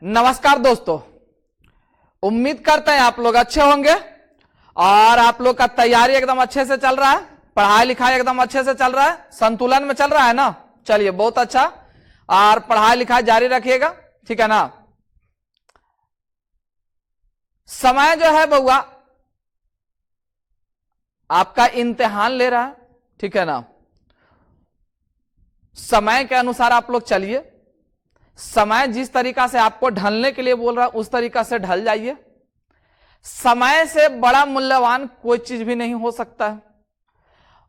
नमस्कार दोस्तों, उम्मीद करते हैं आप लोग अच्छे होंगे और आप लोग का तैयारी एकदम अच्छे से चल रहा है, पढ़ाई लिखाई एकदम अच्छे से चल रहा है, संतुलन में चल रहा है ना। चलिए बहुत अच्छा, और पढ़ाई लिखाई जारी रखिएगा, ठीक है ना। समय जो है बउआ आपका इम्तिहान ले रहा है, ठीक है ना। समय के अनुसार आप लोग चलिए, समय जिस तरीका से आपको ढलने के लिए बोल रहा है उस तरीका से ढल जाइए। समय से बड़ा मूल्यवान कोई चीज भी नहीं हो सकता है,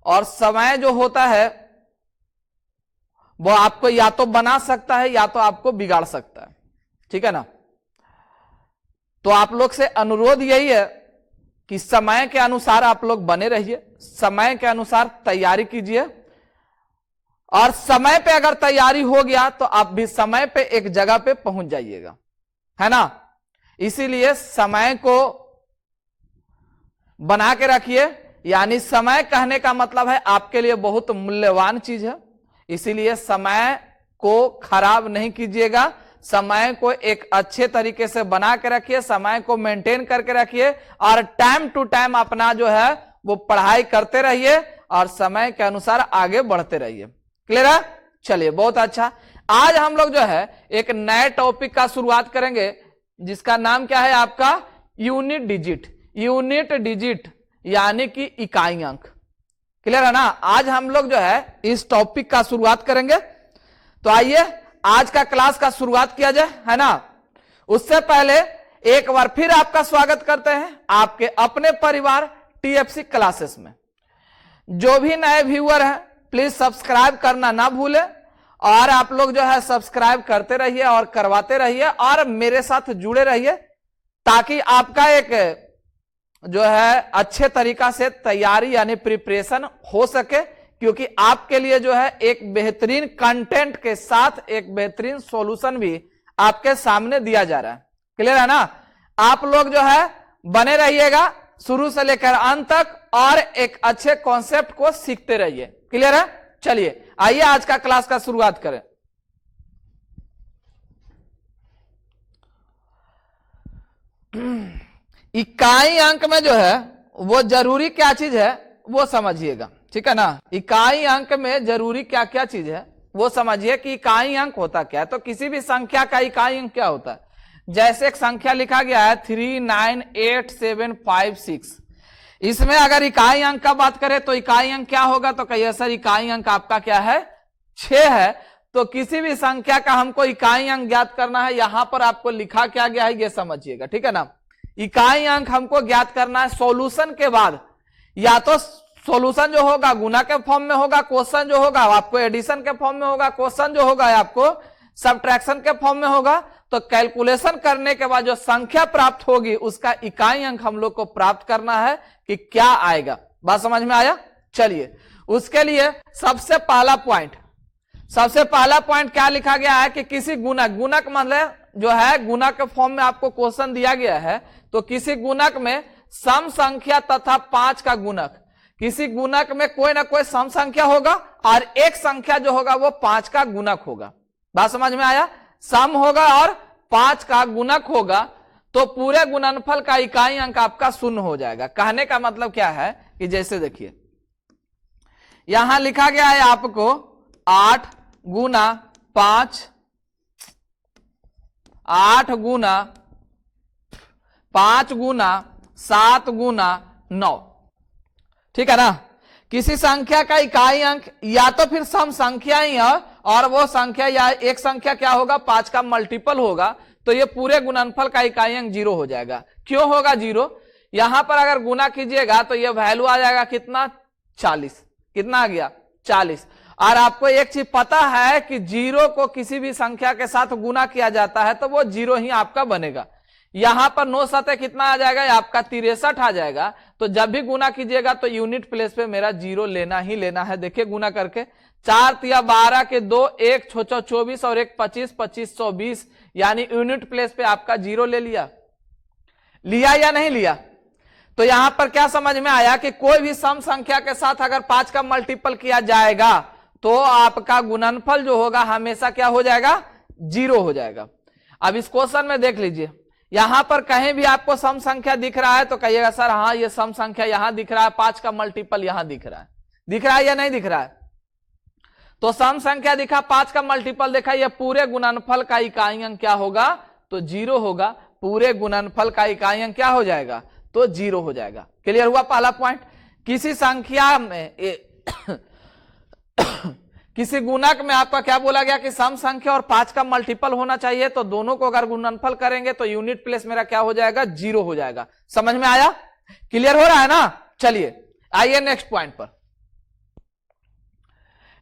और समय जो होता है वो आपको या तो बना सकता है या तो आपको बिगाड़ सकता है, ठीक है ना। तो आप लोग से अनुरोध यही है कि समय के अनुसार आप लोग बने रहिए, समय के अनुसार तैयारी कीजिए, और समय पे अगर तैयारी हो गया तो आप भी समय पे एक जगह पे पहुंच जाइएगा, है ना। इसीलिए समय को बना के रखिए, यानी समय कहने का मतलब है आपके लिए बहुत मूल्यवान चीज है। इसीलिए समय को खराब नहीं कीजिएगा, समय को एक अच्छे तरीके से बना के रखिए, समय को मेंटेन करके रखिए, और टाइम टू टाइम अपना जो है वो पढ़ाई करते रहिए और समय के अनुसार आगे बढ़ते रहिए। क्लियर है? चलिए बहुत अच्छा। आज हम लोग जो है एक नए टॉपिक का शुरुआत करेंगे जिसका नाम क्या है आपका यूनिट डिजिट। यूनिट डिजिट यानी कि इकाई अंक। क्लियर है ना। आज हम लोग जो है इस टॉपिक का शुरुआत करेंगे, तो आइए आज का क्लास का शुरुआत किया जाए, है ना। उससे पहले एक बार फिर आपका स्वागत करते हैं आपके अपने परिवार टीएफसी क्लासेस में। जो भी नए व्यूअर हैं प्लीज सब्सक्राइब करना ना भूलें, और आप लोग जो है सब्सक्राइब करते रहिए और करवाते रहिए और मेरे साथ जुड़े रहिए, ताकि आपका एक जो है अच्छे तरीका से तैयारी यानी प्रिपरेशन हो सके, क्योंकि आपके लिए जो है एक बेहतरीन कंटेंट के साथ एक बेहतरीन सॉल्यूशन भी आपके सामने दिया जा रहा है। क्लियर है ना। आप लोग जो है बने रहिएगा शुरू से लेकर अंत तक और एक अच्छे कॉन्सेप्ट को सीखते रहिए। क्लियर है। चलिए आइए आज का क्लास का शुरुआत करें। इकाई अंक में जो है वो जरूरी क्या चीज है वो समझिएगा, ठीक है ना। इकाई अंक में जरूरी क्या क्या चीज है वो समझिए कि इकाई अंक होता क्या है। तो किसी भी संख्या का इकाई अंक क्या होता है, जैसे एक संख्या लिखा गया है 398,756, इसमें अगर इकाई अंक का बात करें तो इकाई अंक क्या होगा, तो कहिए सर इकाई अंक आपका क्या है 6 है। तो किसी भी संख्या का हमको इकाई अंक ज्ञात करना है, यहां पर आपको लिखा क्या गया है ये समझिएगा, ठीक है ना। इकाई अंक हमको ज्ञात करना है सॉल्यूशन के बाद, या तो सॉल्यूशन जो होगा गुना के फॉर्म में होगा, क्वेश्चन जो होगा आपको एडिशन के फॉर्म में होगा, क्वेश्चन जो होगा आपको सब्ट्रैक्शन के फॉर्म में होगा। तो कैलकुलेशन करने के बाद जो संख्या प्राप्त होगी उसका इकाई अंक हम लोग को प्राप्त करना है कि क्या आएगा। बात समझ में आया। चलिए उसके लिए सबसे पहला पॉइंट क्या लिखा गया है कि किसी गुणक मतलब जो है गुणक के फॉर्म में आपको क्वेश्चन दिया गया है, तो किसी गुणक में सम संख्या तथा 5 का गुणक, किसी गुणक में कोई ना कोई सम संख्या होगा और एक संख्या जो होगा वो 5 का गुणक होगा। बात समझ में आया। सम होगा और 5 का गुणक होगा, तो पूरे गुणनफल का इकाई अंक आपका 0 हो जाएगा। कहने का मतलब क्या है कि जैसे देखिए यहां लिखा गया है आपको 8 गुना 5, 8 गुना 5 गुना 7 गुना 9, ठीक है ना। किसी संख्या का इकाई अंक या तो फिर सम संख्या ही है, और वो संख्या या एक संख्या क्या होगा 5 का मल्टीपल होगा, तो ये पूरे गुणनफल का इकाई अंक 0 हो जाएगा। क्यों होगा 0, यहां पर अगर गुना कीजिएगा तो ये वैल्यू आ जाएगा कितना 40। कितना आ गया 40। और आपको एक चीज पता है कि 0 को किसी भी संख्या के साथ गुना किया जाता है तो वो 0 ही आपका बनेगा। यहां पर 9 सतह कितना आ जाएगा आपका 63 आ जाएगा। तो जब भी गुना कीजिएगा तो यूनिट प्लेस पे मेरा 0 लेना ही लेना है। देखिए गुना करके 4 तिया 12 के 2, 1 6 24 और 1 25, 25 120, यानी यूनिट प्लेस पे आपका 0 ले लिया या नहीं लिया। तो यहां पर क्या समझ में आया कि कोई भी सम संख्या के साथ अगर 5 का मल्टीपल किया जाएगा तो आपका गुणनफल जो होगा हमेशा क्या हो जाएगा 0 हो जाएगा। अब इस क्वेश्चन में देख लीजिए, यहां पर कहीं भी आपको सम संख्या दिख रहा है तो कहिएगा सर हाँ ये सम संख्या यहां दिख रहा है, 5 का मल्टीपल यहां दिख रहा है या नहीं दिख रहा है? तो सम संख्या दिखा, 5 का मल्टीपल देखा, ये पूरे गुणनफल का इकाई अंक क्या होगा? तो 0 होगा। पूरे गुणनफल का इकाई अंक क्या हो जाएगा? तो 0 हो जाएगा। क्लियर हुआ पहला पॉइंट। किसी संख्या में किसी गुणक में आपका क्या बोला गया कि सम संख्या और 5 का मल्टीपल होना चाहिए, तो दोनों को अगर गुणनफल करेंगे तो यूनिट प्लेस मेरा क्या हो जाएगा? 0 हो जाएगा। समझ में आया? क्लियर हो रहा है ना? चलिए आइए नेक्स्ट पॉइंट पर।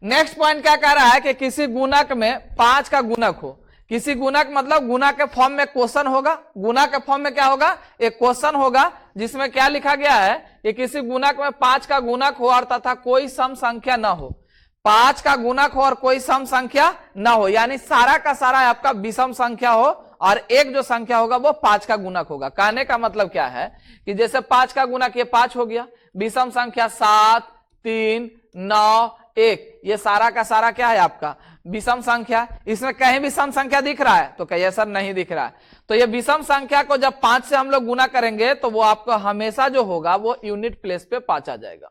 नेक्स्ट पॉइंट क्या कह रहा है कि किसी गुणक में 5 का गुणक हो। किसी गुणक मतलब गुणा के फॉर्म में क्वेश्चन होगा। गुणा के फॉर्म में क्या होगा? एक क्वेश्चन होगा जिसमें क्या लिखा गया है कि किसी गुणक में 5 का गुणक हो और तथा कोई सम संख्या ना हो। 5 का गुणक हो और कोई सम संख्या ना हो, यानी सारा का सारा आपका विषम संख्या हो और एक जो संख्या होगा वो 5 का गुणक होगा। कहने का मतलब क्या है कि जैसे 5 का गुणक ये 5 हो गया, विषम संख्या 7, 3, 9, 1, ये सारा का सारा क्या है आपका? विषम संख्या। इसमें कहीं भी सम संख्या दिख रहा है? तो कहिए सर नहीं दिख रहा है। तो ये विषम संख्या को जब 5 से हम लोग गुना करेंगे तो वो आपको हमेशा जो होगा वो यूनिट प्लेस पे 5 आ जाएगा।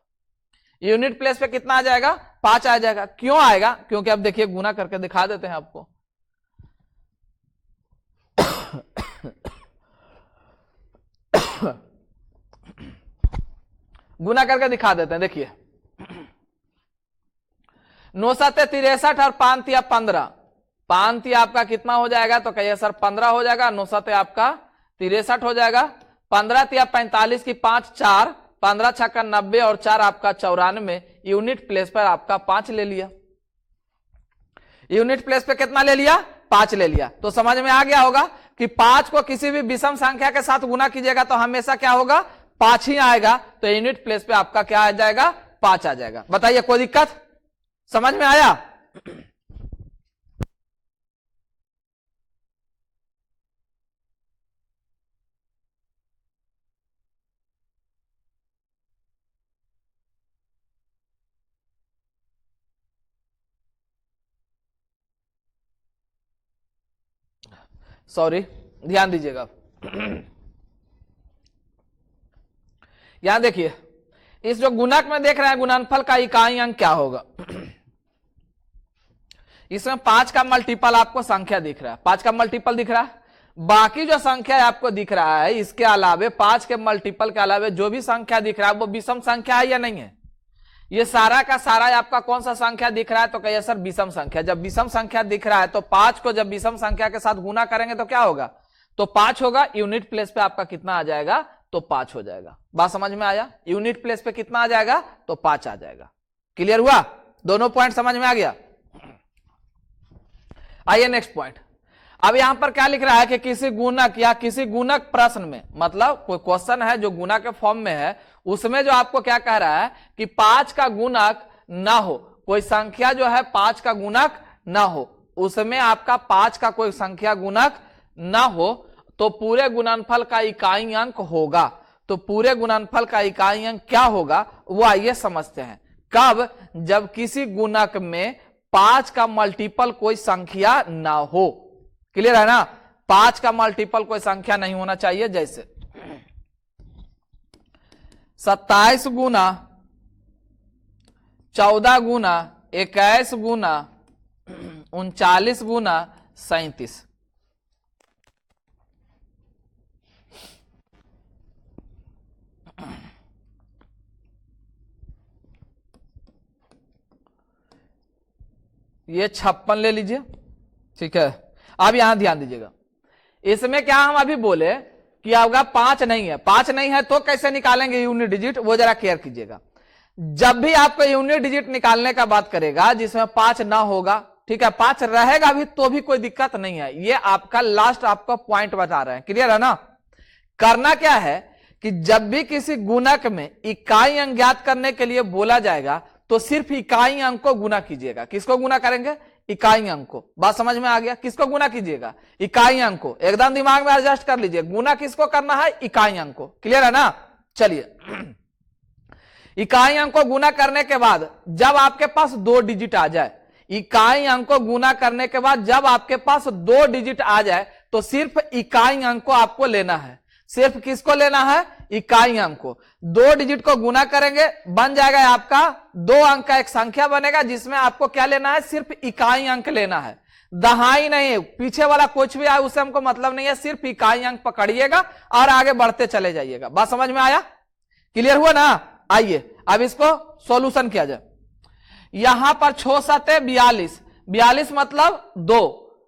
यूनिट प्लेस पे कितना आ जाएगा? 5 आ जाएगा। क्यों आएगा? क्योंकि अब देखिए गुना करके दिखा देते हैं आपको। गुना करके दिखा देते हैं, देखिए 9 7 63 और 5 तिया 15। 5 तिया आपका कितना हो जाएगा? तो कहिए सर 15 हो जाएगा। 9 7 आपका 63 हो जाएगा। 15 तिया 45 की 5 4, 15 छक्का 90 और 4 आपका 94। यूनिट प्लेस पर आपका 5 ले लिया। यूनिट प्लेस पे कितना ले लिया? 5 ले लिया। तो समझ में आ गया होगा कि 5 को किसी भी विषम संख्या के साथ गुना कीजिएगा तो हमेशा क्या होगा? 5 ही आएगा। तो यूनिट प्लेस पे आपका क्या आ जाएगा? 5 आ जाएगा। बताइए कोई दिक्कत? समझ में आया? सॉरी, ध्यान दीजिएगा। यहां देखिए, इस जो गुणक में देख रहे हैं गुणनफल का इकाई अंक क्या होगा? इसमें 5 का मल्टीपल आपको संख्या दिख रहा है। 5 का मल्टीपल दिख रहा है। बाकी जो संख्या आपको दिख रहा है इसके अलावे 5 के मल्टीपल के अलावे जो भी संख्या दिख रहा है वो विषम संख्या है या नहीं है? ये सारा का सारा आपका कौन सा संख्या दिख रहा है? तो कहिए सर विषम संख्या। जब विषम संख्या दिख रहा है तो 5 को जब विषम संख्या के साथ गुना करेंगे तो क्या होगा? तो 5 होगा। यूनिट प्लेस पे आपका कितना आ जाएगा? तो 5 हो जाएगा। बात समझ में आया? यूनिट प्लेस पे कितना आ जाएगा? तो 5 आ जाएगा। क्लियर हुआ? दोनों पॉइंट समझ में आ गया? आइए नेक्स्ट पॉइंट। अब यहां पर क्या लिख रहा है कि किसी गुणक या किसी गुणक प्रश्न में, मतलब कोई क्वेश्चन है जो गुणा के फॉर्म में है, उसमें जो आपको क्या कह रहा है कि 5 का गुणक ना हो, कोई संख्या जो है 5 का गुणक ना हो, उसमें आपका 5 का कोई संख्या गुणक ना हो तो पूरे गुणनफल का इकाई अंक होगा। तो पूरे गुणनफल का इकाई अंक क्या होगा वो आइए समझते हैं। कब? जब किसी गुणक में 5 का मल्टीपल कोई संख्या ना हो। क्लियर है ना? 5 का मल्टीपल कोई संख्या नहीं होना चाहिए। जैसे 27 गुना 14 गुना 21 गुना 39 गुना 37। ये 56 ले लीजिए, ठीक है। अब यहां ध्यान दीजिएगा, इसमें क्या हम अभी बोले कि आपका 5 नहीं है। 5 नहीं है तो कैसे निकालेंगे यूनिट डिजिट, वो जरा केयर कीजिएगा। जब भी आपको यूनिट डिजिट निकालने का बात करेगा जिसमें 5 ना होगा, ठीक है, 5 रहेगा भी तो भी कोई दिक्कत नहीं है। ये आपका लास्ट आपका पॉइंट बता रहे हैं। क्लियर है ना? करना क्या है कि जब भी किसी गुणक में इकाई अंक ज्ञात करने के लिए बोला जाएगा तो सिर्फ इकाई अंक को गुना कीजिएगा। किसको गुना करेंगे? इकाई अंक को। बात समझ में आ गया? किसको गुना कीजिएगा? इकाई अंक को। एकदम दिमाग में एडजस्ट कर लीजिए, गुना किसको करना है? इकाई अंक को। क्लियर है ना? चलिए, इकाई अंक को गुना करने के बाद जब आपके पास 2 डिजिट आ जाए, इकाई अंक को गुना करने के बाद जब आपके पास 2 डिजिट आ जाए तो सिर्फ इकाई अंक को आपको लेना है। सिर्फ किसको लेना है? इकाई अंक को। 2 डिजिट को गुना करेंगे, बन जाएगा आपका 2 अंक का एक संख्या बनेगा, जिसमें आपको क्या लेना है? सिर्फ इकाई अंक लेना है, दहाई नहीं। पीछे वाला कुछ भी आए उससे हमको मतलब नहीं है, सिर्फ इकाई अंक पकड़िएगा और आगे बढ़ते चले जाइएगा। बात समझ में आया? क्लियर हुआ ना? आइए अब इसको सॉल्यूशन किया जाए। यहां पर 6 7 42, 42 मतलब 2,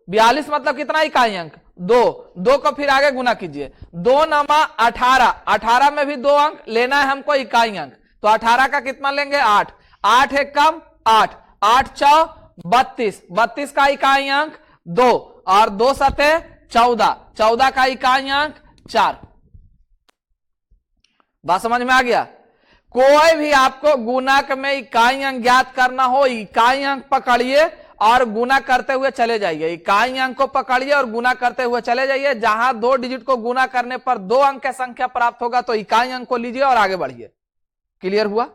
42 मतलब कितना इकाई अंक? 2, 2 को फिर आगे गुना कीजिए, 2 नमा 18, 18 में भी 2 अंक लेना है हमको इकाई अंक, तो 18 का कितना लेंगे? 8, 8 एक कम 8, 8 चौ 32, 32 का इकाई अंक 2 और 2 सते 14, 14 का इकाई अंक 4। बात समझ में आ गया? कोई भी आपको गुणक में इकाई अंक ज्ञात करना हो, इकाई अंक पकड़िए और गुना करते हुए चले जाइए। इकाई अंक को पकड़िए और गुना करते हुए चले जाइए। जहां 2 डिजिट को गुना करने पर 2 अंक की संख्या प्राप्त होगा तो इकाई अंक को लीजिए और आगे बढ़िए। क्लियर हुआ?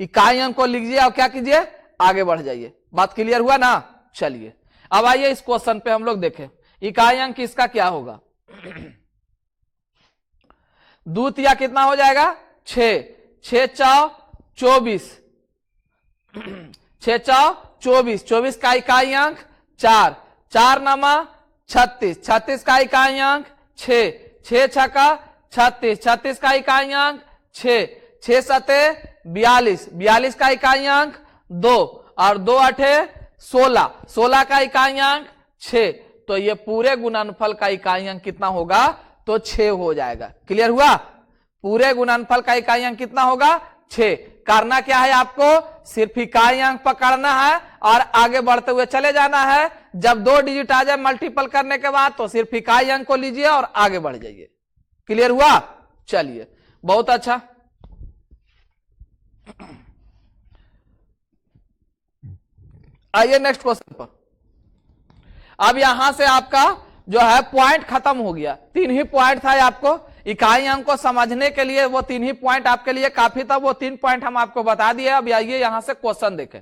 इकाई अंक को लीजिए और क्या कीजिए? आगे बढ़ जाइए। बात क्लियर हुआ ना? चलिए अब आइए इस क्वेश्चन पे हम लोग देखें इकाई अंक इसका क्या होगा। द्वितीय कितना हो जाएगा? 6, 6 चौ 24, 6 चौ 24, 24 का इकाई अंक 4, 4 नमा 36, 36 का इकाई अंक 6, 6 छका 36, 36 का इकाई अंक 6, 6 सते 42, 42 का इकाई अंक 2 और 2 8 16, 16 का इकाई अंक 6। तो ये पूरे गुणनफल का इकाई अंक कितना होगा? तो 6 हो जाएगा। क्लियर हुआ? पूरे गुणनफल का इकाई अंक कितना होगा? 6। करना क्या है आपको? सिर्फ इकाई अंक पकड़ना है और आगे बढ़ते हुए चले जाना है। जब 2 डिजिट आ जाए मल्टीपल करने के बाद तो सिर्फ इकाई अंक को लीजिए और आगे बढ़ जाइए। क्लियर हुआ? चलिए बहुत अच्छा। आइए नेक्स्ट क्वेश्चन पर। अब यहां से आपका जो है पॉइंट खत्म हो गया। 3 ही पॉइंट था आपको इकाई अंक को समझने के लिए, वो 3 ही पॉइंट आपके लिए काफी था। वो 3 पॉइंट हम आपको बता दिए। अब आइए यहां से क्वेश्चन देखें।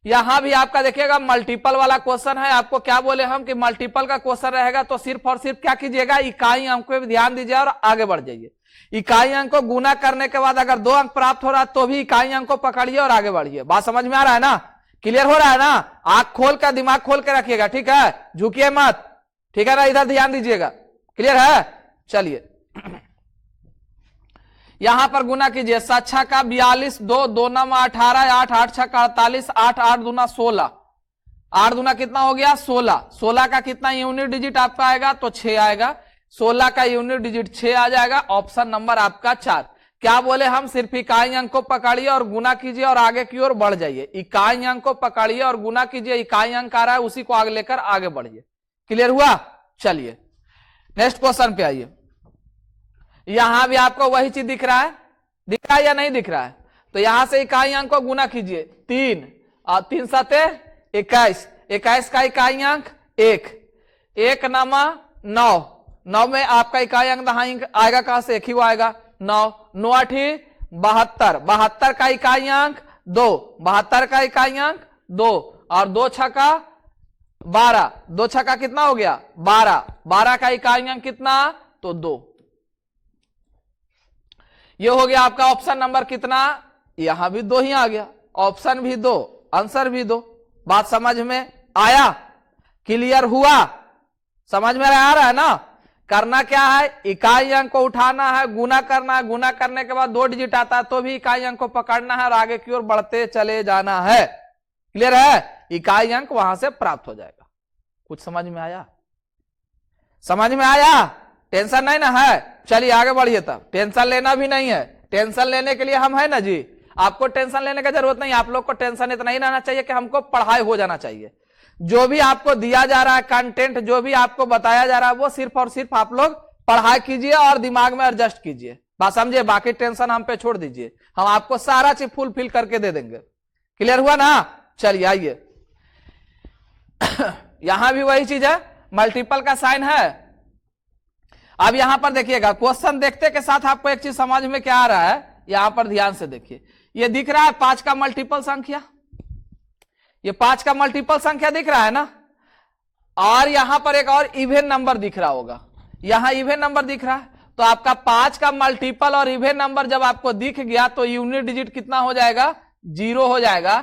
यहां भी आपका देखिएगा मल्टीपल वाला क्वेश्चन है। आपको क्या बोले हम कि मल्टीपल का क्वेश्चन रहेगा तो सिर्फ और सिर्फ क्या कीजिएगा? इकाई अंक पे ध्यान दीजिए और आगे बढ़ जाइए। इकाई अंक को गुना करने के बाद अगर 2 अंक प्राप्त हो रहा है तो भी इकाई अंक को पकड़िए और आगे बढ़िए। बात समझ में आ रहा है ना? क्लियर हो रहा है ना? आंख खोल कर दिमाग खोल के रखिएगा, ठीक है? झुकिए मत, ठीक है ना? इधर ध्यान दीजिएगा। क्लियर है? चलिए यहां पर गुना कीजिए। 7 6 का 42, 2 2 9 18, 8 8 6 का 48, 8 8 दूना 16, 8 दूना कितना हो गया? 16। 16 का कितना यूनिट डिजिट आपका आएगा? तो 6 आएगा। 16 का यूनिट डिजिट 6 आ जाएगा। ऑप्शन नंबर आपका 4। क्या बोले हम? सिर्फ इकाई अंक को पकड़िए और गुना कीजिए और आगे की ओर बढ़ जाइए। इकाई अंक को पकड़िए और गुना कीजिए। इकाई अंक आ रहा है उसी को आगे लेकर आगे बढ़िए। क्लियर हुआ? चलिए नेक्स्ट क्वेश्चन पे आइए। यहां भी आपको वही चीज दिख रहा है या नहीं दिख रहा है? तो यहां से इकाई अंक को गुना कीजिए। 3 और 3 7 21, 21 का इकाई अंक 1, 1 नमा 9, 9 में आपका इकाई अंक आएगा कहां से? 1 ही वो आएगा। 9 9 8 72, 72 का इकाई अंक 2, 72 का इकाई अंक 2 और 2 छका 12, 2 छका कितना हो गया? 12, 12 का इकाई अंक कितना? तो 2। ये हो गया आपका ऑप्शन नंबर कितना? यहां भी 2 ही आ गया। ऑप्शन भी 2, आंसर भी 2। बात समझ में आया? क्लियर हुआ? समझ में आ रहा है ना? करना क्या है? इकाई अंक को उठाना है, गुना करना है। गुना करने के बाद 2 डिजिट आता है तो भी इकाई अंक को पकड़ना है और आगे की ओर बढ़ते चले जाना है। क्लियर है? इकाई अंक वहां से प्राप्त हो जाएगा। कुछ समझ में आया? समझ में आया? टेंशन नहीं ना है? चलिए आगे बढ़िए। तब टेंशन लेना भी नहीं है। टेंशन लेने के लिए हम है ना जी। आपको टेंशन लेने की जरूरत नहीं। आप लोग को टेंशन इतना ही रहना चाहिए कि हमको पढ़ाई हो जाना चाहिए। जो भी आपको दिया जा रहा है कंटेंट, जो भी आपको बताया जा रहा है वो सिर्फ और सिर्फ आप लोग पढ़ाई कीजिए और दिमाग में एडजस्ट कीजिए। बात समझे? बाकी टेंशन हम पे छोड़ दीजिए। हम आपको सारा चीज फुलफिल करके दे देंगे। क्लियर हुआ ना? चलिए आइए। यहां भी वही चीज है, मल्टीपल का साइन है। अब यहां पर देखिएगा क्वेश्चन देखते के साथ आपको एक चीज समझ में क्या आ रहा है, यहां पर ध्यान से देखिए। ये दिख रहा है 5 का मल्टीपल संख्या, ये 5 का मल्टीपल संख्या दिख रहा है ना? और यहां पर एक और इवन नंबर दिख रहा होगा, यहां इवन नंबर दिख रहा है, तो आपका 5 का मल्टीपल और इवन नंबर जब आपको दिख गया तो यूनिट डिजिट कितना हो जाएगा, 0 हो जाएगा।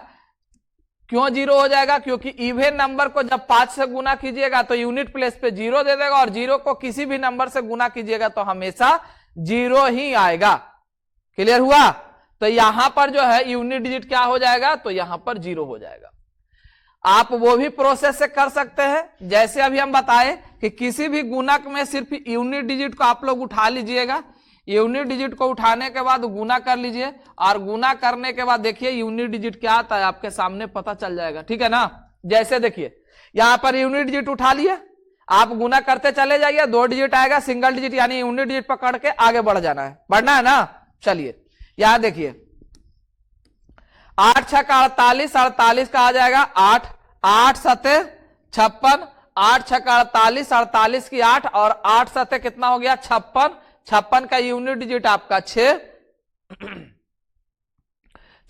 क्यों 0 हो जाएगा, क्योंकि इवन नंबर को जब 5 से गुना कीजिएगा तो यूनिट प्लेस पे 0 दे देगा, और 0 को किसी भी नंबर से गुना कीजिएगा तो हमेशा 0 ही आएगा। क्लियर हुआ? तो यहां पर जो है यूनिट डिजिट क्या हो जाएगा, तो यहां पर 0 हो जाएगा। आप वो भी प्रोसेस से कर सकते हैं, जैसे अभी हम बताएं कि किसी भी गुणक में सिर्फ यूनिट डिजिट को आप लोग उठा लीजिएगा, यूनिट डिजिट को उठाने के बाद गुना कर लीजिए, और गुना करने के बाद देखिए यूनिट डिजिट क्या आता है आपके सामने पता चल जाएगा। ठीक है ना? जैसे देखिए यहां पर यूनिट डिजिट उठा लिए, आप गुना करते चले जाइए, 2 डिजिट आएगा, सिंगल डिजिट यानी यूनिट डिजिट पकड़ के आगे बढ़ जाना है, बढ़ना है ना। चलिए यहां देखिए 8 6 का 48, 48 का आ जाएगा 8, 8 सते 56, 8 6 का 48, 48 की 8 और 8 सते कितना हो गया 56, 56 का यूनिट डिजिट आपका 6,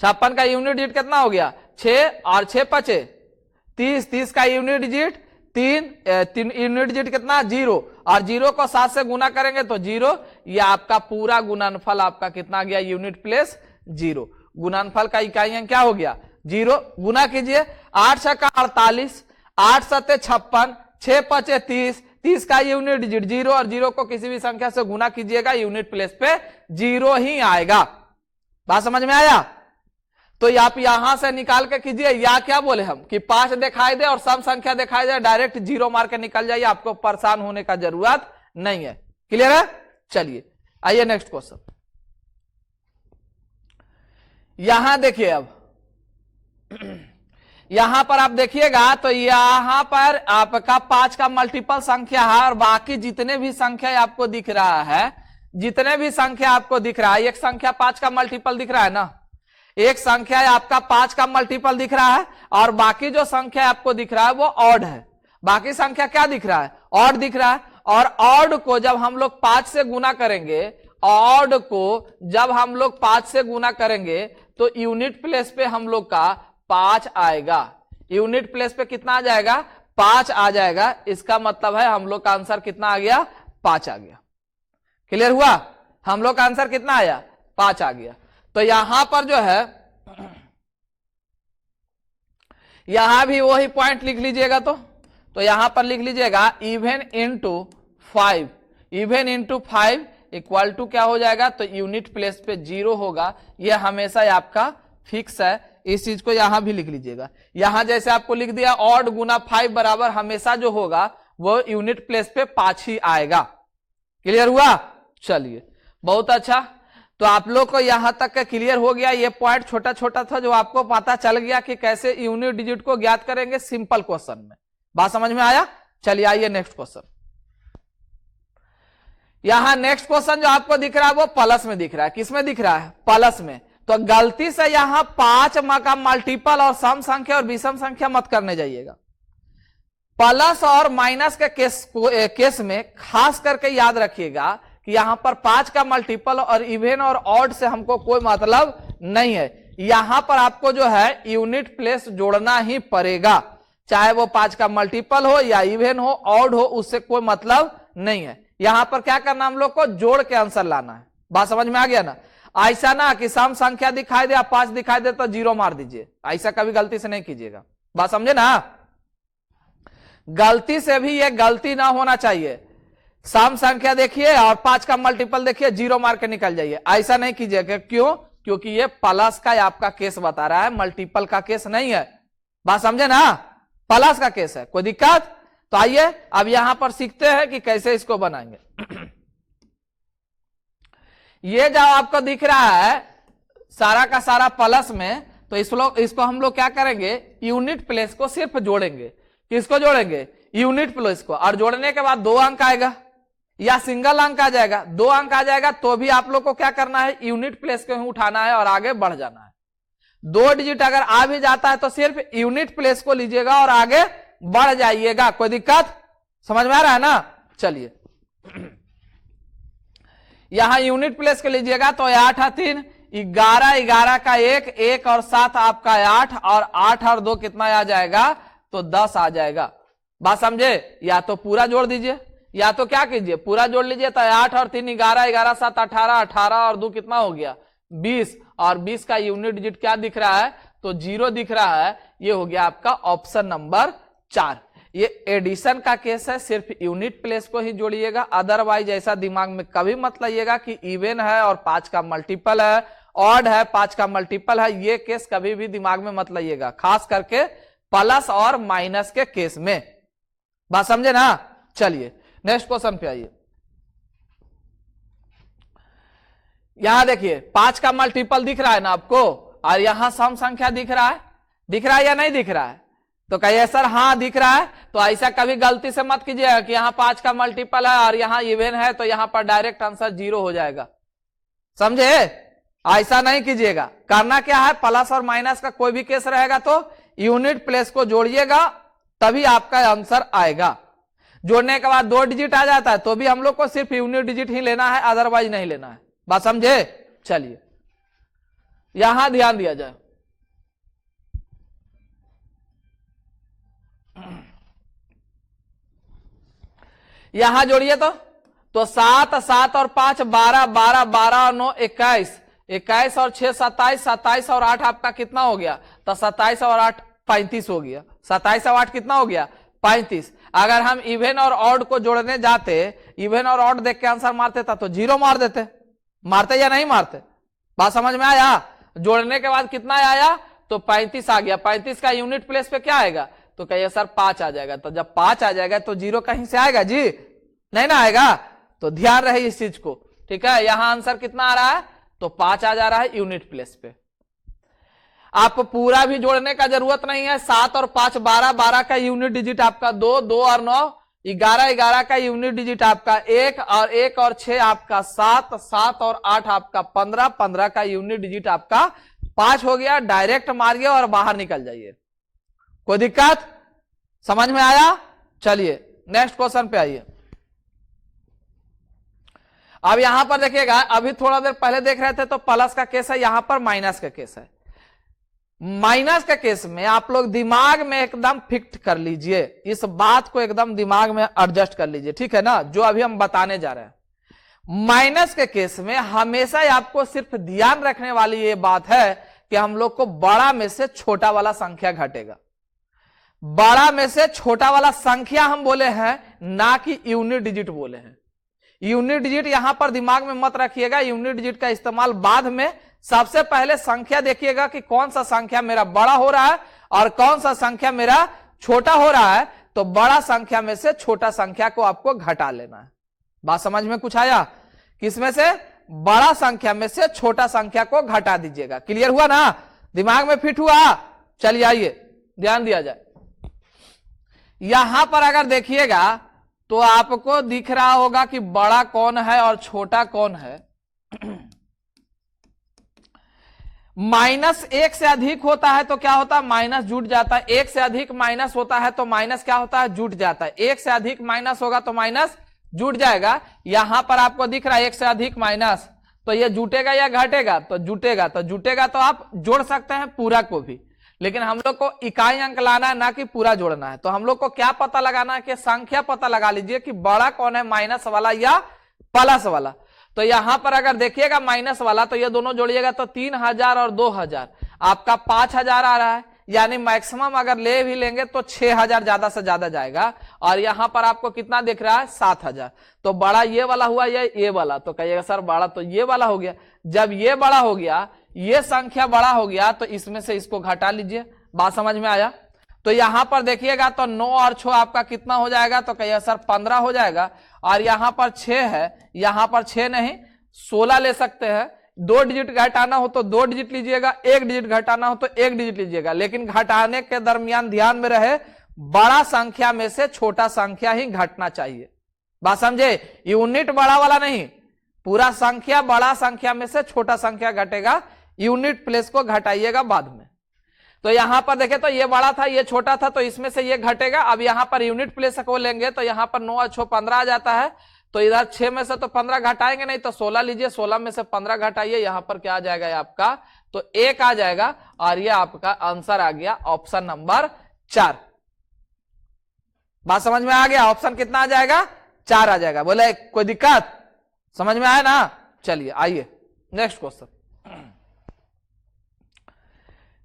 56 का यूनिट डिजिट कितना हो गया 6 और 6 5 30, 30 का यूनिट डिजिट 3 यूनिट डिजिट कितना 0, और 0 को 7 से गुना करेंगे तो 0, यह आपका पूरा गुणनफल आपका कितना गया यूनिट प्लेस 0। गुणनफल का इकाई अंक क्या हो गया 0। गुना कीजिए 8 6 का 48, 8 7 56, 6 5 30, 30 का यूनिट डिजिट 0, और 0 को किसी भी संख्या से गुना कीजिएगा यूनिट प्लेस पे 0 ही आएगा। बात समझ में आया? तो आप यहां से निकाल के कीजिए, या क्या बोले हम कि 5 दिखाई दे और सम संख्या दिखाई दे, डायरेक्ट 0 मार के निकल जाइए, आपको परेशान होने का जरूरत नहीं है। क्लियर है? चलिए आइए नेक्स्ट क्वेश्चन। यहां देखिए, अब यहां पर आप देखिएगा तो यहां पर आपका 5 का मल्टीपल संख्या है, और बाकी जितने भी संख्या आपको दिख रहा है, जितने भी संख्या आपको दिख रहा है, एक संख्या 5 का मल्टीपल दिख रहा है ना, एक संख्या आपका 5 का मल्टीपल दिख रहा है, और बाकी जो संख्या आपको दिख रहा है वो ऑड है। बाकी संख्या क्या दिख रहा है, ऑड दिख रहा है। और ऑड को जब हम लोग 5 से गुना करेंगे, ऑड को जब हम लोग 5 से गुना करेंगे तो यूनिट प्लेस पे हम लोग का 5 आएगा। यूनिट प्लेस पे कितना आ जाएगा, 5 आ जाएगा। इसका मतलब है हम लोग का आंसर कितना आ गया, 5 आ गया। क्लियर हुआ? हम लोग का आंसर कितना आया, 5 आ गया। तो यहां पर जो है, यहां भी वही पॉइंट लिख लीजिएगा। तो यहां पर लिख लीजिएगा even into 5, even into 5 equal to क्या हो जाएगा, तो यूनिट प्लेस पे 0 होगा। यह हमेशा आपका फिक्स है, इस चीज को यहां भी लिख लीजिएगा। यहां जैसे आपको लिख दिया ऑड गुना 5 बराबर हमेशा जो होगा वो यूनिट प्लेस पे 5 ही आएगा। क्लियर हुआ? चलिए बहुत अच्छा। तो आप लोग को यहां तक का क्लियर हो गया। ये पॉइंट छोटा छोटा था जो आपको पता चल गया कि कैसे यूनिट डिजिट को ज्ञात करेंगे सिंपल क्वेश्चन में। बात समझ में आया? चलिए आइए नेक्स्ट क्वेश्चन। यहां नेक्स्ट क्वेश्चन जो आपको दिख रहा है वो प्लस में दिख रहा है। किस में दिख रहा है? प्लस में। तो गलती से यहां 5 का मल्टीपल और सम संख्या और विषम संख्या मत करने जाइएगा। प्लस और माइनस के केस में खास करके याद रखिएगा कि यहां पर 5 का मल्टीपल और इवन और ऑड से हमको कोई मतलब नहीं है। यहां पर आपको जो है यूनिट प्लेस जोड़ना ही पड़ेगा, चाहे वो 5 का मल्टीपल हो या इवन हो ऑड हो, उससे कोई मतलब नहीं है। यहां पर क्या करना, हम लोग को जोड़ के आंसर लाना है। बात समझ में आ गया ना? ऐसा ना कि सम संख्या दिखाई दे 5 दिखाई दे तो 0 मार दीजिए, ऐसा कभी गलती से नहीं कीजिएगा। बात समझे ना? गलती से भी ये गलती ना होना चाहिए। सम संख्या देखिए और 5 का मल्टीपल देखिए, 0 मार के निकल जाइए, ऐसा नहीं कीजिएगा। क्यों? क्योंकि ये प्लस का आपका केस बता रहा है, मल्टीपल का केस नहीं है। बात समझे ना? प्लस का केस है। कोई दिक्कत? तो आइए अब यहां पर सीखते हैं कि कैसे इसको बनाएंगे। ये जो आपको दिख रहा है सारा का सारा प्लस में, तो इसको हम लोग क्या करेंगे, यूनिट प्लेस को सिर्फ जोड़ेंगे। किसको जोड़ेंगे? यूनिट प्लेस को। और जोड़ने के बाद 2 अंक आएगा या सिंगल अंक आ जाएगा। 2 अंक आ जाएगा तो भी आप लोग को क्या करना है, यूनिट प्लेस को ही उठाना है और आगे बढ़ जाना है। 2 डिजिट अगर आ भी जाता है तो सिर्फ यूनिट प्लेस को लीजिएगा और आगे बढ़ जाइएगा। कोई दिक्कत? समझ में आ रहा है ना? चलिए यहां यूनिट प्लेस के लीजिएगा तो 8 और 3 11, 11 का 1, 1 और 7 आपका 8, और 8 और 2 कितना आ जाएगा, तो 10 आ जाएगा। बात समझे? या तो पूरा जोड़ दीजिए या तो क्या कीजिए, पूरा जोड़ लीजिए। तो 8 और 3 11, 11 7 18, 18 और 2 कितना हो गया 20, और 20 का यूनिट डिजिट क्या दिख रहा है, तो 0 दिख रहा है। ये हो गया आपका ऑप्शन नंबर 4। ये एडिशन का केस है, सिर्फ यूनिट प्लेस को ही जोड़िएगा, अदरवाइज ऐसा दिमाग में कभी मत लाइएगा कि इवन है और 5 का मल्टीपल है, ऑड है 5 का मल्टीपल है। ये केस कभी भी दिमाग में मत लाइएगा, खास करके प्लस और माइनस के केस में। बात समझे ना? चलिए नेक्स्ट क्वेश्चन पे आइए। यहां देखिए 5 का मल्टीपल दिख रहा है ना आपको, और यहां सम संख्या दिख रहा है या नहीं दिख रहा है? तो कहिए सर हाँ दिख रहा है। तो ऐसा कभी गलती से मत कीजिएगा कि यहां 5 का मल्टीपल है और यहां इवन है तो यहां पर डायरेक्ट आंसर 0 हो जाएगा, समझे? ऐसा नहीं कीजिएगा। करना क्या है, प्लस और माइनस का कोई भी केस रहेगा तो यूनिट प्लेस को जोड़िएगा, तभी आपका आंसर आएगा। जोड़ने के बाद 2 डिजिट आ जाता है तो भी हम लोग को सिर्फ यूनिट डिजिट ही लेना है, अदरवाइज नहीं लेना है। बात समझे? चलिए यहां ध्यान दिया जाए। यहां जोड़िए तो 7 7 और 5 12, 12 12 और 9 21, 21 और 6 27, 27 और 8 आपका कितना हो गया, तो 27 और 8 35 हो गया। 27 और 8 कितना हो गया 35। अगर हम इवन और ऑड को जोड़ने जाते, इवन और ऑड देख के आंसर मारते था तो 0 मार देते, मारते या नहीं मारते? बात समझ में आया? जोड़ने के बाद कितना आया, तो 35 आ गया। 35 का यूनिट प्लेस पे क्या आएगा, तो कहिए सर 5 आ जाएगा। तो जब 5 आ जाएगा तो 0 कहीं से आएगा जी, नहीं ना आएगा। तो ध्यान रहे इस चीज को, ठीक है? यहां आंसर कितना आ रहा है, तो 5 आ जा रहा है यूनिट प्लेस पे। आप पूरा भी जोड़ने का जरूरत नहीं है। 7 और 5 12, 12 का यूनिट डिजिट आपका 2, 2 और 9 11, 11 का यूनिट डिजिट आपका 1 और 1 और 6 आपका 7, 7 और 8 आपका 15, 15 का यूनिट डिजिट आपका 5 हो गया। डायरेक्ट मारिए और बाहर निकल जाइए, कोई दिक्कत? समझ में आया? चलिए नेक्स्ट क्वेश्चन पे आइए। अब यहां पर देखिएगा, अभी थोड़ा देर पहले देख रहे थे तो प्लस का केस है, यहां पर माइनस का केस है। माइनस के केस में आप लोग दिमाग में एकदम फिक्स कर लीजिए, इस बात को एकदम दिमाग में एडजस्ट कर लीजिए, ठीक है ना? जो अभी हम बताने जा रहे हैं, माइनस के केस में हमेशा आपको सिर्फ ध्यान रखने वाली ये बात है कि हम लोग को बड़ा में से छोटा वाला संख्या घटेगा। बड़ा में से छोटा वाला संख्या हम बोले हैं, ना कि यूनिट डिजिट बोले हैं। यूनिट डिजिट यहां पर दिमाग में मत रखिएगा, यूनिट डिजिट का इस्तेमाल बाद में। सबसे पहले संख्या देखिएगा कि कौन सा संख्या मेरा बड़ा हो रहा है और कौन सा संख्या मेरा छोटा हो रहा है। तो बड़ा संख्या में से छोटा संख्या को आपको घटा लेना है। बात समझ में कुछ आया? किसमें से? बड़ा संख्या में से छोटा संख्या को घटा दीजिएगा। क्लियर हुआ ना? दिमाग में फिट हुआ? चलिए आइए ध्यान दिया जाए। यहां पर अगर देखिएगा तो आपको दिख रहा होगा कि बड़ा कौन है और छोटा कौन है। माइनस 1 से अधिक होता है तो क्या होता है, माइनस जुट जाता है। 1 से अधिक माइनस होता है तो माइनस क्या होता है, जुट जाता है। 1 से अधिक माइनस होगा तो माइनस जुट जाएगा। यहां पर आपको दिख रहा है 1 से अधिक माइनस, तो ये जुटेगा या घटेगा, तो जुटेगा। तो जुटेगा तो आप जोड़ सकते हैं पूरा को भी, लेकिन हम लोग को इकाई अंक लाना है, ना कि पूरा जोड़ना है। तो हम लोग को क्या पता लगाना है कि संख्या पता लगा लीजिए कि बड़ा कौन है, माइनस वाला या प्लस वाला। तो यहां पर अगर देखिएगा माइनस वाला, तो ये दोनों जोड़िएगा तो 3000 और 2000 आपका 5000 आ रहा है। यानी मैक्सिमम अगर ले भी लेंगे तो 6000 ज्यादा से ज्यादा जाएगा। और यहां पर आपको कितना दिख रहा है, 7000। तो बड़ा ये वाला हुआ या ये वाला, तो कहिएगा सर बड़ा तो ये वाला हो गया। जब ये बड़ा हो गया, ये संख्या बड़ा हो गया, तो इसमें से इसको घटा लीजिए। बात समझ में आया? तो यहां पर देखिएगा तो 9 और 6 आपका कितना हो जाएगा, तो कहिए सर 15 हो जाएगा। और यहां पर 6 है, यहां पर 6 नहीं 16 ले सकते हैं। 2 डिजिट घटाना हो तो 2 डिजिट लीजिएगा, 1 डिजिट घटाना हो तो 1 डिजिट लीजिएगा। लेकिन घटाने के दरमियान ध्यान में रहे, बड़ा संख्या में से छोटा संख्या ही घटना चाहिए। बात समझे? यूनिट बड़ा वाला नहीं, पूरा संख्या बड़ा संख्या में से छोटा संख्या घटेगा। यूनिट प्लेस को घटाइएगा बाद में। तो यहां पर देखें तो ये बड़ा था, ये छोटा था, तो इसमें से ये घटेगा। अब यहां पर यूनिट प्लेस को लेंगे तो यहां पर 9 और 6 15 आ जाता है। तो इधर 6 में से तो 15 घटाएंगे नहीं, तो 16 लीजिए, 16 में से 15 घटाइए। यहां पर क्या आ जाएगा आपका, तो 1 आ जाएगा। और ये आपका आंसर आ गया ऑप्शन नंबर 4। बात समझ में आ गया? ऑप्शन कितना आ जाएगा? 4 आ जाएगा। बोले कोई दिक्कत? समझ में आया ना? चलिए आइए नेक्स्ट क्वेश्चन।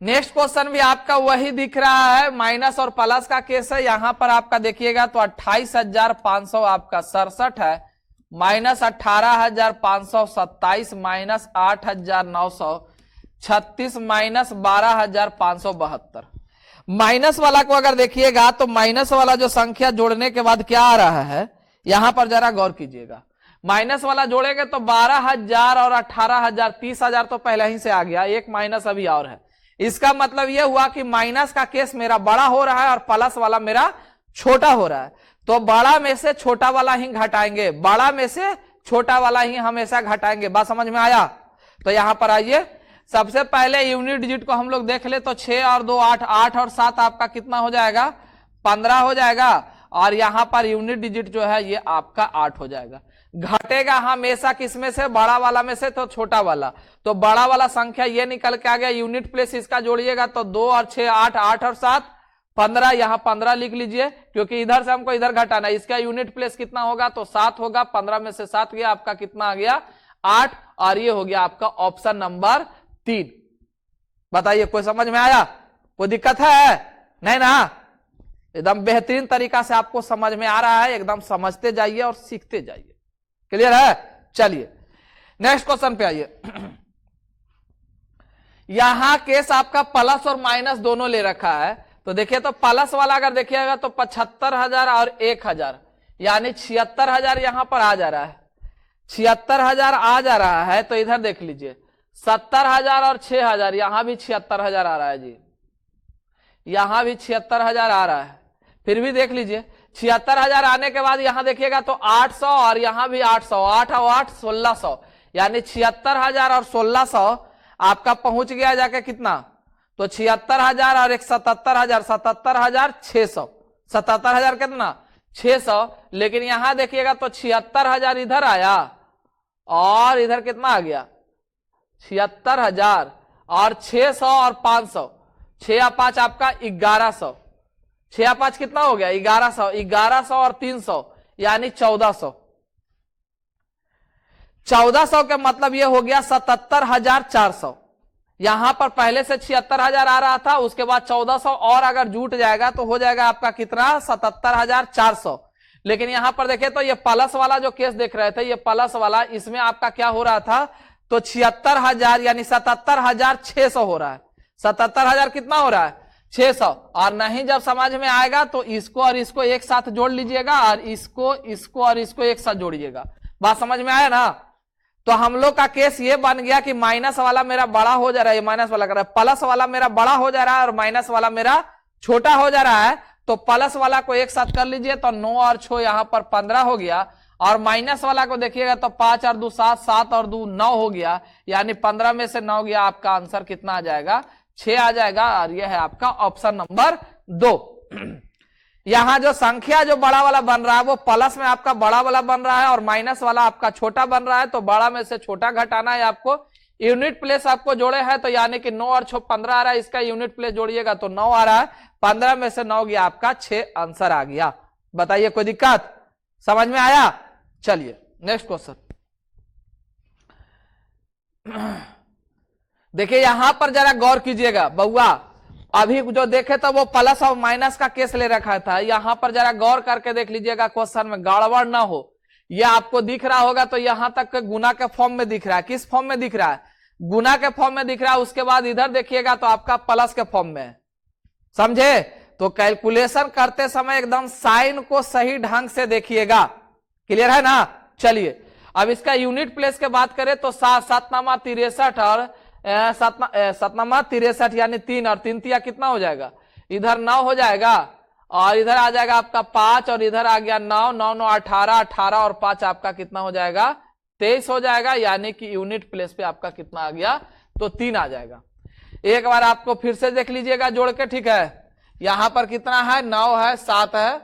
नेक्स्ट क्वेश्चन भी आपका वही दिख रहा है, माइनस और प्लस का केस है। यहां पर आपका देखिएगा तो 28,500 आपका 67 है, माइनस 18,527 माइनस 8,936 माइनस 12,572। माइनस वाला को अगर देखिएगा तो माइनस वाला जो संख्या जोड़ने के बाद क्या आ रहा है, यहां पर जरा गौर कीजिएगा। माइनस वाला जोड़ेंगे तो 12,000 और 18,000, 30,000 तो पहले ही से आ गया, एक माइनस अभी और है। इसका मतलब यह हुआ कि माइनस का केस मेरा बड़ा हो रहा है और प्लस वाला मेरा छोटा हो रहा है। तो बड़ा में से छोटा वाला ही घटाएंगे, बड़ा में से छोटा वाला ही हमेशा घटाएंगे। बात समझ में आया? तो यहां पर आइए, सबसे पहले यूनिट डिजिट को हम लोग देख ले तो 6 और 2 8, 8 और 7 आपका कितना हो जाएगा? 15 हो जाएगा। और यहां पर यूनिट डिजिट जो है ये आपका 8 हो जाएगा। घटेगा हमेशा किसमें से? बड़ा वाला में से तो छोटा वाला। तो बड़ा वाला संख्या ये निकल के आ गया, यूनिट प्लेस इसका जोड़िएगा तो 2 और 6 8, 8 और 7 15, यहां 15 लिख लीजिए क्योंकि इधर से हमको इधर घटाना है। इसका यूनिट प्लेस कितना होगा? तो 7 होगा। 15 में से 7 गया, आपका कितना आ गया? 8। और ये हो गया आपका ऑप्शन नंबर 3। बताइए कोई समझ में आया? कोई दिक्कत है? नहीं ना? एकदम बेहतरीन तरीका से आपको समझ में आ रहा है, एकदम समझते जाइए और सीखते जाइए। क्लियर है? चलिए नेक्स्ट क्वेश्चन पे आइए। यहां केस आपका प्लस और माइनस दोनों ले रखा है। तो देखिए तो प्लस वाला अगर देखिएगा तो 75,000 और 1,000 यानी 76,000 यहां पर आ जा रहा है। 76,000 आ जा रहा है तो इधर देख लीजिए 70,000 और 6,000, यहां भी 76,000 आ रहा है जी, यहां भी 76,000 आ रहा है। फिर भी देख लीजिए 76,000 आने के बाद यहां देखिएगा तो 800 और यहां भी 800, 8 और 8 1600 यानी 76,000 और 1600 आपका पहुंच गया जाके कितना? तो 76,000 और एक 77,000, 77,600, 77,000 कितना? 600। लेकिन यहां देखिएगा तो 76,000 इधर आया और इधर कितना आ गया? 76,000 और 600 और 500, 6 या 5 आपका 1100, 6 या 5 कितना हो गया? 1100, 1100 और 300 यानी 1400। 1400 का मतलब यह हो गया 77,400। यहां पर पहले से 76,000 आ रहा था, उसके बाद 1400 और अगर जुट जाएगा तो हो जाएगा आपका कितना? 77,400। लेकिन यहां पर देखें तो ये प्लस वाला जो केस देख रहे थे, ये प्लस वाला, इसमें आपका क्या हो रहा था? तो 76,000 यानी 77,600 हो रहा है। 77,000 कितना हो रहा है? 600। और नहीं जब समझ में आएगा तो इसको और इसको एक साथ जोड़ लीजिएगा और इसको और इसको एक साथ जोड़िएगा। बात समझ में आया ना? तो हम लोग का केस ये बन गया कि माइनस वाला मेरा बड़ा हो जा रहा है, माइनस वाला कर रहा है, प्लस वाला मेरा बड़ा हो जा रहा है और माइनस वाला मेरा छोटा हो जा रहा है। तो प्लस वाला को एक साथ कर लीजिए तो 9 और 6 यहां पर 15 हो गया। और माइनस वाला को देखिएगा तो 5 और 2 7, 7 और 2 9 हो गया, यानी 15 में से 9 गया, आपका आंसर कितना आ जाएगा? 6 आ जाएगा। और यह है आपका ऑप्शन नंबर 2। यहां जो संख्या जो बड़ा वाला बन रहा है वो प्लस में आपका बड़ा वाला बन रहा है और माइनस वाला आपका छोटा बन रहा है। तो बड़ा में से छोटा घटाना है आपको। यूनिट प्लेस आपको जोड़े हैं तो यानी कि 9 और 6 15 आ रहा है, इसका यूनिट प्लेस जोड़िएगा तो 9 आ रहा है। 15 में से 9 गया, आपका 6 आंसर आ गया। बताइए कोई दिक्कत? समझ में आया? चलिए नेक्स्ट क्वेश्चन। देखिए यहां पर जरा गौर कीजिएगा बउआ, अभी जो देखे तो वो प्लस और माइनस का केस ले रखा था। यहां पर जरा गौर करके देख लीजिएगा, क्वेश्चन में गड़बड़ ना हो। यह आपको दिख रहा होगा तो यहां तक गुना के फॉर्म में दिख रहा है। किस फॉर्म में दिख रहा है? गुना के फॉर्म में दिख रहा है। उसके बाद इधर देखिएगा तो आपका प्लस के फॉर्म में है। समझे? तो कैलकुलेशन करते समय एकदम साइन को सही ढंग से देखिएगा। क्लियर है ना? चलिए अब इसका यूनिट प्लेस के बात करें तो 7 63 और 7 63 यानी 3 और 3 तिया कितना हो जाएगा? इधर 9 हो जाएगा और इधर आ जाएगा आपका 5 और इधर आ गया 9, 9 9 18, 18 और 5 आपका कितना हो जाएगा? 23 हो जाएगा। यानी कि यूनिट प्लेस पे आपका कितना आ गया? तो 3 आ जाएगा। एक बार आपको फिर से देख लीजिएगा जोड़ के, ठीक है? यहां पर कितना है? 9 है, 7 है।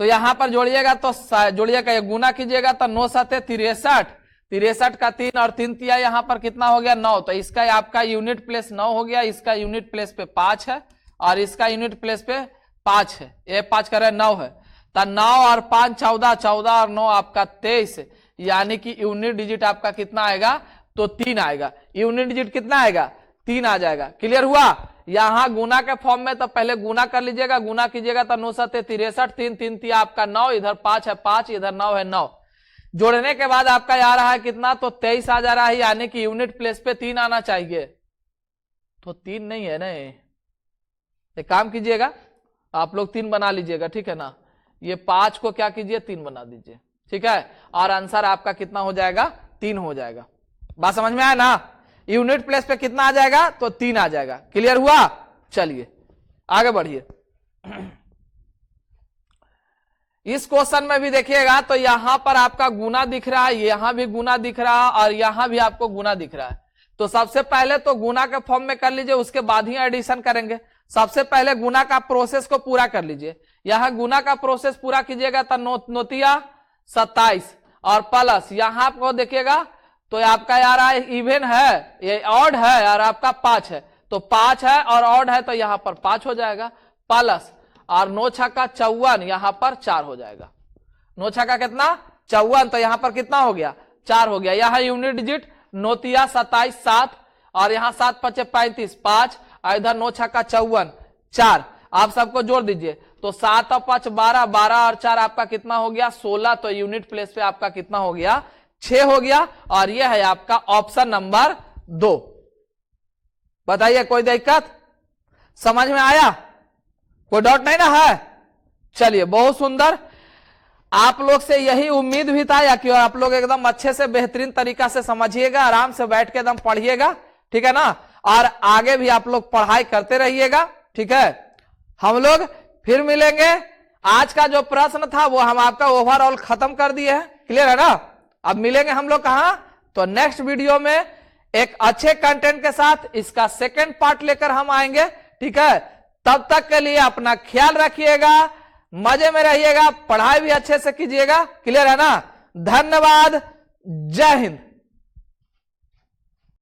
तो यहां पर जोड़िएगा तो जोड़िएगा, गुना कीजिएगा तो 9 7 63, 63 का 3 और 3 तिया यहां पर कितना हो गया? 9। तो इसका आपका यूनिट प्लेस 9 हो गया, इसका यूनिट प्लेस पे 5 है और इसका यूनिट प्लेस पे 5 है, ये 5 कर रहे 9 है, तो 9 और 5 14, 14 और 9 आपका 23, यानी कि यूनिट डिजिट आपका कितना आएगा, तो 3 आएगा। यूनिट डिजिट कितना आएगा, 3 आ जाएगा। क्लियर हुआ। यहां गुना के फॉर्म में तो पहले गुना कर लीजिएगा, गुना कीजिएगा तो 9 7 63, 3 3 3 आपका 9, इधर 5 है 5, इधर 9 है 9, जोड़ने के बाद आपका आ रहा है कितना, तो 23 आ जा रहा है, यानी कि यूनिट प्लेस पे 3 आना चाहिए, तो 3 नहीं है ना। एक काम कीजिएगा, आप लोग 3 बना लीजिएगा, ठीक है ना। ये 5 को क्या कीजिए, 3 बना दीजिए, ठीक है, और आंसर आपका कितना हो जाएगा, 3 हो जाएगा। बात समझ में आया ना। यूनिट प्लेस पे कितना आ जाएगा, तो 3 आ जाएगा। क्लियर हुआ। चलिए आगे बढ़िए। इस क्वेश्चन में भी देखिएगा तो यहां पर आपका गुना दिख रहा है, यहां भी गुना दिख रहा है, और यहां भी आपको गुना दिख रहा है। तो सबसे पहले तो गुना के फॉर्म में कर लीजिए, उसके बाद ही एडिशन करेंगे। सबसे पहले गुना का प्रोसेस को पूरा कर लीजिए। यहां गुना का प्रोसेस पूरा कीजिएगा तो नोतिया 27 और प्लस यहां आपको देखिएगा तो आपका यार इवन है, ये ऑड है और आपका 5 है, तो 5 है और ऑड है तो यहां पर 5 हो जाएगा, प्लस और 9 छक्का 54, यहां पर 4 हो जाएगा। 9 छक्का कितना, 54, तो यहां पर कितना हो गया, 4 हो गया। यहां यूनिट डिजिट नोतिया 27 7 और यहां 7 5 35 5 और इधर 9 छक्का 54 4, आप सबको जोड़ दीजिए तो 7 और 5 12, 12 और 4 आपका कितना हो गया, 16, तो यूनिट प्लेस पे आपका कितना हो गया, 6 हो गया। और यह है आपका ऑप्शन नंबर 2। बताइए कोई दिक्कत, समझ में आया, कोई डाउट नहीं ना है। चलिए बहुत सुंदर, आप लोग से यही उम्मीद भी था या कि आप लोग एकदम अच्छे से बेहतरीन तरीका से समझिएगा, आराम से बैठ के एकदम पढ़िएगा, ठीक है ना, और आगे भी आप लोग पढ़ाई करते रहिएगा, ठीक है। हम लोग फिर मिलेंगे। आज का जो प्रश्न था वो हम आपका ओवरऑल खत्म कर दिए हैं, क्लियर है ना। अब मिलेंगे हम लोग कहां, तो नेक्स्ट वीडियो में एक अच्छे कंटेंट के साथ इसका सेकंड पार्ट लेकर हम आएंगे, ठीक है। तब तक के लिए अपना ख्याल रखिएगा, मजे में रहिएगा, पढ़ाई भी अच्छे से कीजिएगा, क्लियर है ना। धन्यवाद, जय हिंद।